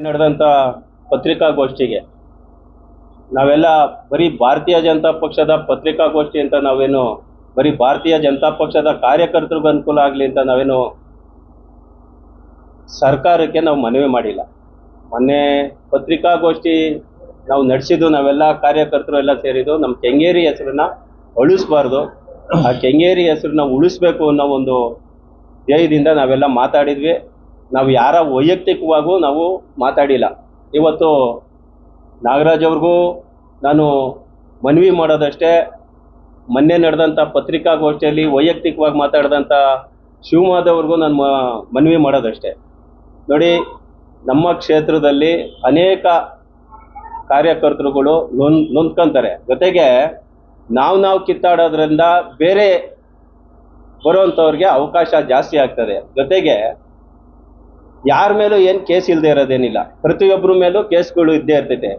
ನಡೆದಂಥ ಪತ್ರಿಕಾಗೋಷ್ಠಿಗೆ ನಾವೆಲ್ಲ ಬರೀ ಭಾರತೀಯ ಜನತಾ ಪಕ್ಷದ ಪತ್ರಿಕಾಗೋಷ್ಠಿ ಅಂತ ನಾವೇನು ಬರೀ ಭಾರತೀಯ ಜನತಾ ಪಕ್ಷದ ಕಾರ್ಯಕರ್ತರಿಗೂ ಅನುಕೂಲ ಆಗಲಿ ಅಂತ ನಾವೇನು ಸರ್ಕಾರಕ್ಕೆ ನಾವು ಮನವಿ ಮಾಡಿಲ್ಲ. ಮೊನ್ನೆ ಪತ್ರಿಕಾಗೋಷ್ಠಿ ನಾವು ನಡೆಸಿದ್ದು ನಾವೆಲ್ಲ ಕಾರ್ಯಕರ್ತರು ಎಲ್ಲ ಸೇರಿದ್ದು ನಮ್ಮ ಕೆಂಗೇರಿ ಹೆಸರನ್ನ ಉಳಿಸಬಾರ್ದು, ಆ ಕೆಂಗೇರಿ ಹೆಸರನ್ನ ಉಳಿಸ್ಬೇಕು ಅನ್ನೋ ಒಂದು ಧ್ಯೇಯದಿಂದ ನಾವೆಲ್ಲ ಮಾತಾಡಿದ್ವಿ. ನಾವು ಯಾರ ವೈಯಕ್ತಿಕವಾಗೂ ನಾವು ಮಾತಾಡಿಲ್ಲ. ಇವತ್ತು ನಾಗರಾಜ್ ಅವ್ರಿಗೂ ನಾನು ಮನವಿ ಮಾಡೋದಷ್ಟೇ, ಮೊನ್ನೆ ನಡೆದಂಥ ಪತ್ರಿಕಾಗೋಷ್ಠಿಯಲ್ಲಿ ವೈಯಕ್ತಿಕವಾಗಿ ಮಾತಾಡಿದಂಥ ಶಿವಮಾಧವ್ರಿಗೂ ನಾನು ಮನವಿ ಮಾಡೋದಷ್ಟೇ. ನೋಡಿ, ನಮ್ಮ ಕ್ಷೇತ್ರದಲ್ಲಿ ಅನೇಕ ಕಾರ್ಯಕರ್ತರುಗಳು ನೊಂದ್ಕೊಂತಾರೆ. ಜೊತೆಗೆ ನಾವು ಕಿತ್ತಾಡೋದ್ರಿಂದ ಬೇರೆ ಬರುವಂಥವ್ರಿಗೆ ಅವಕಾಶ ಜಾಸ್ತಿ ಆಗ್ತದೆ. ಜೊತೆಗೆ ಯಾರ ಮೇಲೂ ಏನು ಕೇಸ್ ಇಲ್ಲದೆ ಇರೋದೇನಿಲ್ಲ, ಪ್ರತಿಯೊಬ್ಬರ ಮೇಲೂ ಕೇಸ್ಗಳು ಇದ್ದೇ ಇರ್ತೈತೆ.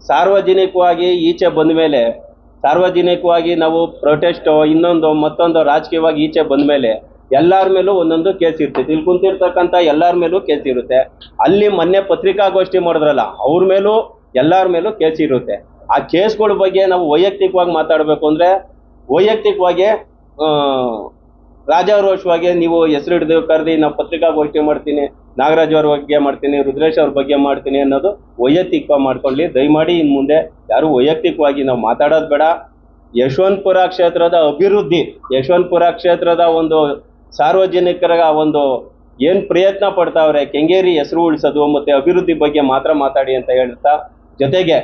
ಸಾರ್ವಜನಿಕವಾಗಿ ಈಚೆ ಬಂದ ಮೇಲೆ, ಸಾರ್ವಜನಿಕವಾಗಿ ನಾವು ಪ್ರೊಟೆಸ್ಟು ಇನ್ನೊಂದು ಮತ್ತೊಂದು ರಾಜಕೀಯವಾಗಿ ಈಚೆ ಬಂದ ಮೇಲೆ ಎಲ್ಲರ ಮೇಲೂ ಒಂದೊಂದು ಕೇಸ್ ಇರ್ತೈತೆ. ಇಲ್ಲಿ ಕುಂತಿರ್ತಕ್ಕಂಥ ಎಲ್ಲರ ಮೇಲೂ ಕೇಸ್ ಇರುತ್ತೆ. ಅಲ್ಲಿ ಮೊನ್ನೆ ಪತ್ರಿಕಾಗೋಷ್ಠಿ ಮಾಡಿದ್ರಲ್ಲ, ಅವ್ರ ಮೇಲೂ ಎಲ್ಲರ ಮೇಲೂ ಕೇಸ್ ಇರುತ್ತೆ. ಆ ಕೇಸ್ಗಳ ಬಗ್ಗೆ ನಾವು ವೈಯಕ್ತಿಕವಾಗಿ ಮಾತಾಡಬೇಕು ಅಂದರೆ ವೈಯಕ್ತಿಕವಾಗಿ ರಾಜಾರೋಷವಾಗಿ ನೀವು ಹೆಸರು ಹಿಡಿದು ಕರೆದು ನಾವು ಪತ್ರಿಕಾಗೋಷ್ಠಿ ಮಾಡ್ತೀನಿ, ನಾಗರಾಜ್ ಅವ್ರ ಬಗ್ಗೆ ಮಾಡ್ತೀನಿ, ರುದ್ರೇಶ್ ಅವ್ರ ಬಗ್ಗೆ ಮಾಡ್ತೀನಿ ಅನ್ನೋದು ವೈಯಕ್ತಿಕವಾಗಿ ಮಾಡ್ಕೊಳ್ಳಿ. ದಯಮಾಡಿ ಇನ್ನು ಮುಂದೆ ಯಾರು ವೈಯಕ್ತಿಕವಾಗಿ ನಾವು ಮಾತಾಡೋದು ಬೇಡ. ಯಶವಂತಪುರ ಕ್ಷೇತ್ರದ ಅಭಿವೃದ್ಧಿ, ಯಶವಂತಪುರ ಕ್ಷೇತ್ರದ ಒಂದು ಸಾರ್ವಜನಿಕರ ಒಂದು ಏನು ಪ್ರಯತ್ನ ಪಡ್ತಾವ್ರೆ ಕೆಂಗೇರಿ ಹೆಸರು ಉಳಿಸೋದು ಮತ್ತು ಅಭಿವೃದ್ಧಿ ಬಗ್ಗೆ ಮಾತ್ರ ಮಾತಾಡಿ ಅಂತ ಹೇಳ್ತಾ, ಜೊತೆಗೆ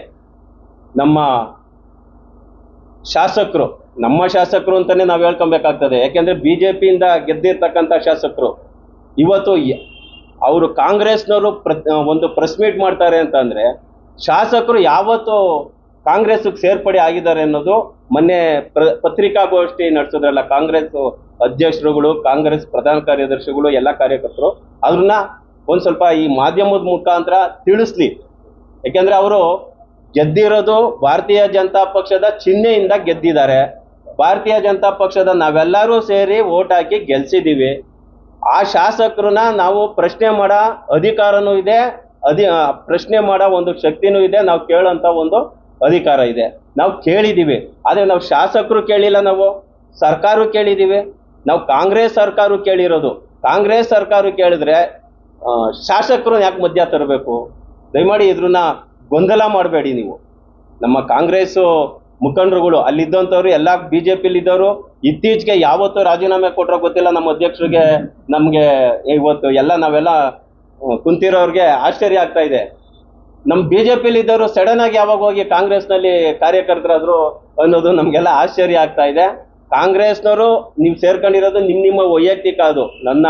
ನಮ್ಮ ಶಾಸಕರು, ನಮ್ಮ ಶಾಸಕರು ಅಂತಲೇ ನಾವು ಹೇಳ್ಕೊಬೇಕಾಗ್ತದೆ. ಯಾಕೆಂದರೆ BJPಯಿಂದ ಗೆದ್ದಿರ್ತಕ್ಕಂಥ ಶಾಸಕರು ಇವತ್ತು ಅವರು ಕಾಂಗ್ರೆಸ್ನವರು ಒಂದು ಪ್ರೆಸ್ ಮೀಟ್ ಮಾಡ್ತಾರೆ ಅಂತಂದರೆ ಶಾಸಕರು ಯಾವತ್ತು ಕಾಂಗ್ರೆಸ್ಗೆ ಸೇರ್ಪಡೆ ಆಗಿದ್ದಾರೆ ಅನ್ನೋದು ಮೊನ್ನೆ ಪತ್ರಿಕಾಗೋಷ್ಠಿ ನಡೆಸೋದ್ರಲ್ಲ ಕಾಂಗ್ರೆಸ್ ಅಧ್ಯಕ್ಷರುಗಳು, ಕಾಂಗ್ರೆಸ್ ಪ್ರಧಾನ ಕಾರ್ಯದರ್ಶಿಗಳು, ಎಲ್ಲ ಕಾರ್ಯಕರ್ತರು ಅದನ್ನ ಒಂದು ಸ್ವಲ್ಪ ಈ ಮಾಧ್ಯಮದ ಮುಖಾಂತರ ತಿಳಿಸ್ಲಿ. ಯಾಕೆಂದರೆ ಅವರು ಗೆದ್ದಿರೋದು ಭಾರತೀಯ ಜನತಾ ಪಕ್ಷದ ಚಿಹ್ನೆಯಿಂದ ಗೆದ್ದಿದ್ದಾರೆ. ಭಾರತೀಯ ಜನತಾ ಪಕ್ಷದ ನಾವೆಲ್ಲರೂ ಸೇರಿ ಓಟ್ ಹಾಕಿ ಗೆಲ್ಸಿದ್ದೀವಿ. ಆ ಶಾಸಕರನ್ನ ನಾವು ಪ್ರಶ್ನೆ ಮಾಡೋ ಅಧಿಕಾರನೂ ಇದೆ, ಪ್ರಶ್ನೆ ಮಾಡೋ ಒಂದು ಶಕ್ತಿನೂ ಇದೆ, ನಾವು ಕೇಳೋಂಥ ಒಂದು ಅಧಿಕಾರ ಇದೆ. ನಾವು ಕೇಳಿದ್ದೀವಿ, ಆದರೆ ನಾವು ಶಾಸಕರು ಕೇಳಿಲ್ಲ, ನಾವು ಸರ್ಕಾರ ಕೇಳಿದ್ದೀವಿ. ನಾವು ಕಾಂಗ್ರೆಸ್ ಸರ್ಕಾರ ಕೇಳಿರೋದು. ಕಾಂಗ್ರೆಸ್ ಸರ್ಕಾರ ಕೇಳಿದ್ರೆ ಶಾಸಕರು ಯಾಕೆ ಮಧ್ಯ ತರಬೇಕು? ದಯಮಾಡಿ ಇದ್ರನ್ನ ಗೊಂದಲ ಮಾಡಬೇಡಿ ನೀವು. ನಮ್ಮ ಕಾಂಗ್ರೆಸ್ಸು ಮುಖಂಡರುಗಳು ಅಲ್ಲಿದ್ದಂಥವ್ರು ಎಲ್ಲ BJPಲಿದ್ದವರು ಇತ್ತೀಚೆಗೆ ಯಾವತ್ತೂ ರಾಜೀನಾಮೆ ಕೊಟ್ಟರೋ ಗೊತ್ತಿಲ್ಲ. ನಮ್ಮ ಅಧ್ಯಕ್ಷರಿಗೆ ನಮಗೆ ಇವತ್ತು ಎಲ್ಲ ನಾವೆಲ್ಲ ಕುಂತಿರೋರಿಗೆ ಆಶ್ಚರ್ಯ ಆಗ್ತಾ ಇದೆ. ನಮ್ಮ BJPಲಿದ್ದವರು ಸಡನ್ ಆಗಿ ಯಾವಾಗ ಹೋಗಿ ಕಾಂಗ್ರೆಸ್ನಲ್ಲಿ ಕಾರ್ಯಕರ್ತರಾದ್ರು ಅನ್ನೋದು ನಮಗೆಲ್ಲ ಆಶ್ಚರ್ಯ ಆಗ್ತಾ ಇದೆ. ಕಾಂಗ್ರೆಸ್ನವರು ನೀವು ಸೇರ್ಕೊಂಡಿರೋದು ನಿಮ್ಮ ವೈಯಕ್ತಿಕ, ಅದು ನನ್ನ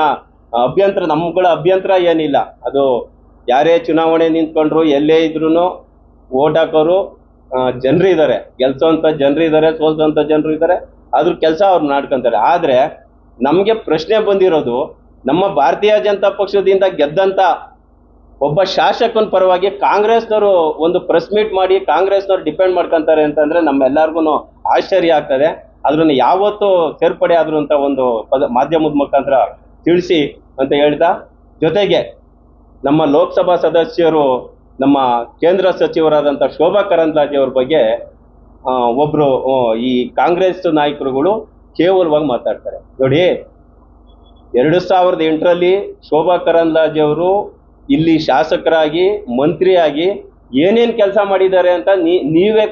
ಅಭ್ಯಂತರ, ನಮ್ಮಗಳ ಅಭ್ಯಂತರ ಏನಿಲ್ಲ. ಅದು ಯಾರೇ ಚುನಾವಣೆ ನಿಂತ್ಕೊಂಡ್ರು ಎಲ್ಲೇ ಇದ್ರೂ ಓಟ್ ಹಾಕೋರು ಜನರು ಇದ್ದಾರೆ, ಗೆಲ್ಸೋಂಥ ಜನರು ಇದ್ದಾರೆ, ಸೋಲ್ಸೋಂಥ ಜನರು ಇದ್ದಾರೆ. ಅದ್ರ ಕೆಲಸ ಅವ್ರು ಮಾಡ್ಕೊತಾರೆ. ಆದರೆ ನಮಗೆ ಪ್ರಶ್ನೆ ಬಂದಿರೋದು, ನಮ್ಮ ಭಾರತೀಯ ಜನತಾ ಪಕ್ಷದಿಂದ ಗೆದ್ದಂಥ ಒಬ್ಬ ಶಾಸಕನ ಪರವಾಗಿ ಕಾಂಗ್ರೆಸ್ನವರು ಒಂದು ಪ್ರೆಸ್ ಮೀಟ್ ಮಾಡಿ ಕಾಂಗ್ರೆಸ್ನವ್ರು ಡಿಪೆಂಡ್ ಮಾಡ್ಕೊತಾರೆ ಅಂತಂದರೆ ನಮ್ಮೆಲ್ಲರಿಗೂ ಆಶ್ಚರ್ಯ ಆಗ್ತದೆ. ಅದನ್ನು ಯಾವತ್ತೂ ಸೇರ್ಪಡೆ ಆದ್ರು ಅಂತ ಒಂದು ಮಾಧ್ಯಮದ ಮುಖಾಂತರ ತಿಳಿಸಿ ಅಂತ ಹೇಳ್ತಾ, ಜೊತೆಗೆ ನಮ್ಮ ಲೋಕಸಭಾ ಸದಸ್ಯರು, ನಮ್ಮ ಕೇಂದ್ರ ಸಚಿವರಾದಂಥ ಶೋಭಾ ಕರಂದ್ಲಾಜೆ ಅವ್ರ ಬಗ್ಗೆ ಒಬ್ಬರು ಈ ಕಾಂಗ್ರೆಸ್ ನಾಯಕರುಗಳು ಕೇವಲವಾಗಿ ಮಾತಾಡ್ತಾರೆ. ನೋಡಿ, 2008ರಲ್ಲಿ ಶೋಭಾ ಕರಂದ್ಲಾಜೆ ಅವರು ಇಲ್ಲಿ ಶಾಸಕರಾಗಿ, ಮಂತ್ರಿಯಾಗಿ ಏನೇನು ಕೆಲಸ ಮಾಡಿದ್ದಾರೆ ಅಂತ ನೀವೇ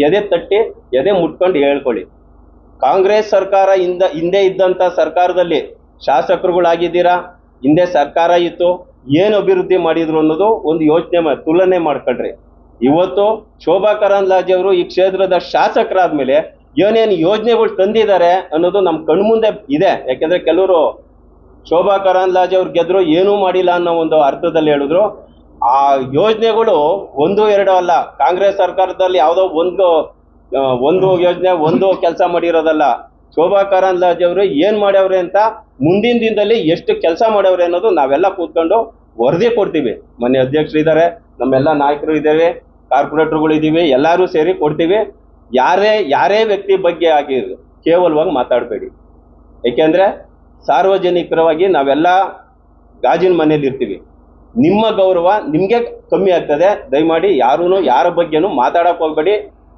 ಎದೆ ತಟ್ಟಿ ಎದೆ ಮುಟ್ಕೊಂಡು ಹೇಳ್ಕೊಳ್ಳಿ. ಕಾಂಗ್ರೆಸ್ ಸರ್ಕಾರ ಹಿಂದೆ ಇದ್ದಂಥ ಸರ್ಕಾರದಲ್ಲಿ ಶಾಸಕರುಗಳಾಗಿದ್ದೀರಾ, ಹಿಂದೆ ಸರ್ಕಾರ ಇತ್ತು, ಏನು ಅಭಿವೃದ್ಧಿ ಮಾಡಿದ್ರು ಅನ್ನೋದು ಒಂದು ಯೋಚನೆ ತುಲನೆ ಮಾಡ್ಕೊಳ್ರಿ. ಇವತ್ತು ಶೋಭಾ ಕರಂದ್ಲಾಜೆ ಅವರು ಈ ಕ್ಷೇತ್ರದ ಶಾಸಕರಾದ್ಮೇಲೆ ಏನೇನು ಯೋಜನೆಗಳು ತಂದಿದ್ದಾರೆ ಅನ್ನೋದು ನಮ್ಮ ಕಣ್ಮುಂದೆ ಇದೆ. ಯಾಕೆಂದರೆ ಕೆಲವರು ಶೋಭಾ ಕರಂದ್ಲಾಜೆ ಅವ್ರು ಗೆದ್ರು ಏನೂ ಮಾಡಿಲ್ಲ ಅನ್ನೋ ಒಂದು ಅರ್ಥದಲ್ಲಿ ಹೇಳಿದ್ರು. ಆ ಯೋಜನೆಗಳು 1-2 ಅಲ್ಲ, ಕಾಂಗ್ರೆಸ್ ಸರ್ಕಾರದಲ್ಲಿ ಯಾವುದೋ ಒಂದು ಯೋಜನೆ ಒಂದು ಕೆಲಸ ಮಾಡಿರೋದಲ್ಲ. ಶೋಭಾ ಕರಂದ್ಲಾಜೆ ಅವರು ಏನು ಮಾಡ್ಯವ್ರೆ ಅಂತ ಮುಂದಿನ ದಿನದಲ್ಲಿ ಎಷ್ಟು ಕೆಲಸ ಮಾಡ್ಯವ್ರೆ ಅನ್ನೋದು ನಾವೆಲ್ಲ ಕೂತ್ಕೊಂಡು ವರದಿ ಕೊಡ್ತೀವಿ. ಮೊನ್ನೆ ಅಧ್ಯಕ್ಷರಿದ್ದಾರೆ, ನಮ್ಮೆಲ್ಲ ನಾಯಕರು ಇದ್ದೇವೆ, ಕಾರ್ಪೊರೇಟರ್ಗಳು ಇದ್ದೀವಿ, ಎಲ್ಲರೂ ಸೇರಿ ಕೊಡ್ತೀವಿ. ಯಾರೇ ವ್ಯಕ್ತಿ ಬಗ್ಗೆ ಆಗಿ ಕೇವಲವಾಗಿ ಮಾತಾಡಬೇಡಿ. ಏಕೆಂದರೆ ಸಾರ್ವಜನಿಕರವಾಗಿ ನಾವೆಲ್ಲ ಗಾಜಿನ ಮನೆಯಲ್ಲಿ ಇರ್ತೀವಿ. ನಿಮ್ಮ ಗೌರವ ನಿಮಗೆ ಕಮ್ಮಿ ಆಗ್ತದೆ. ದಯಮಾಡಿ ಯಾರೂ ಯಾರ ಬಗ್ಗೆನೂ ಮಾತಾಡಕ್ ಹೋಗ್ಬೇಡಿ.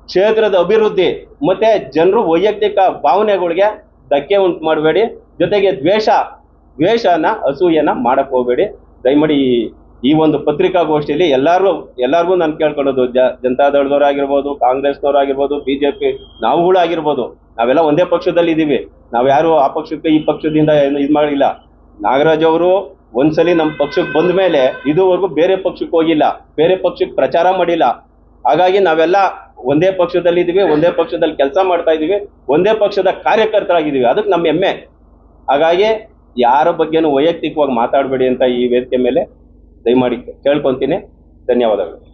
ಕ್ಷೇತ್ರದ ಅಭಿವೃದ್ಧಿ ಮತ್ತೆ ಜನರು ವೈಯಕ್ತಿಕ ಭಾವನೆಗಳಿಗೆ ಧಕ್ಕೆ ಉಂಟು ಮಾಡಬೇಡಿ. ಜೊತೆಗೆ ದ್ವೇಷನ ಅಸೂಯೆನ ಮಾಡಕ್ ಹೋಗ್ಬೇಡಿ. ದಯಮಾಡಿ ಈ ಒಂದು ಪತ್ರಿಕಾಗೋಷ್ಠಿಯಲ್ಲಿ ಎಲ್ಲರಿಗೂ ನಾನು ಕೇಳ್ಕೊಳ್ಳೋದು, ಜನತಾದಳದವರಾಗಿರ್ಬೋದು, ಕಾಂಗ್ರೆಸ್ನವರಾಗಿರ್ಬೋದು, ಬಿಜೆಪಿ ನಾವುಗಳು ಆಗಿರ್ಬೋದು, ನಾವೆಲ್ಲ ಒಂದೇ ಪಕ್ಷದಲ್ಲಿ ಇದ್ದೀವಿ. ನಾವು ಯಾರು ಆ ಪಕ್ಷಕ್ಕೆ ಈ ಪಕ್ಷದಿಂದ ಇದು ಮಾಡಿಲ್ಲ. ನಾಗರಾಜ್ ಅವರು ಒಂದ್ಸಲಿ ನಮ್ಮ ಪಕ್ಷಕ್ಕೆ ಬಂದ ಮೇಲೆ ಇದುವರೆಗೂ ಬೇರೆ ಪಕ್ಷಕ್ಕೆ ಹೋಗಿಲ್ಲ, ಬೇರೆ ಪಕ್ಷಕ್ಕೆ ಪ್ರಚಾರ ಮಾಡಿಲ್ಲ. ಹಾಗಾಗಿ ನಾವೆಲ್ಲ ಒಂದೇ ಪಕ್ಷದಲ್ಲಿ ಇದ್ದೀವಿ, ಒಂದೇ ಪಕ್ಷದಲ್ಲಿ ಕೆಲಸ ಮಾಡ್ತಾ ಇದ್ದೀವಿ, ಒಂದೇ ಪಕ್ಷದ ಕಾರ್ಯಕರ್ತರಾಗಿದ್ದೀವಿ. ಅದಕ್ಕೆ ನಮ್ಮ ಹೆಮ್ಮೆ. ಹಾಗಾಗಿ ಯಾರ ಬಗ್ಗೆನೂ ವೈಯಕ್ತಿಕವಾಗಿ ಮಾತಾಡಬೇಡಿ ಅಂತ ಈ ವೇದಿಕೆ ಮೇಲೆ ದಯಮಾಡಿ ಕೇಳ್ಕೊಂತೀನಿ. ಧನ್ಯವಾದಗಳು.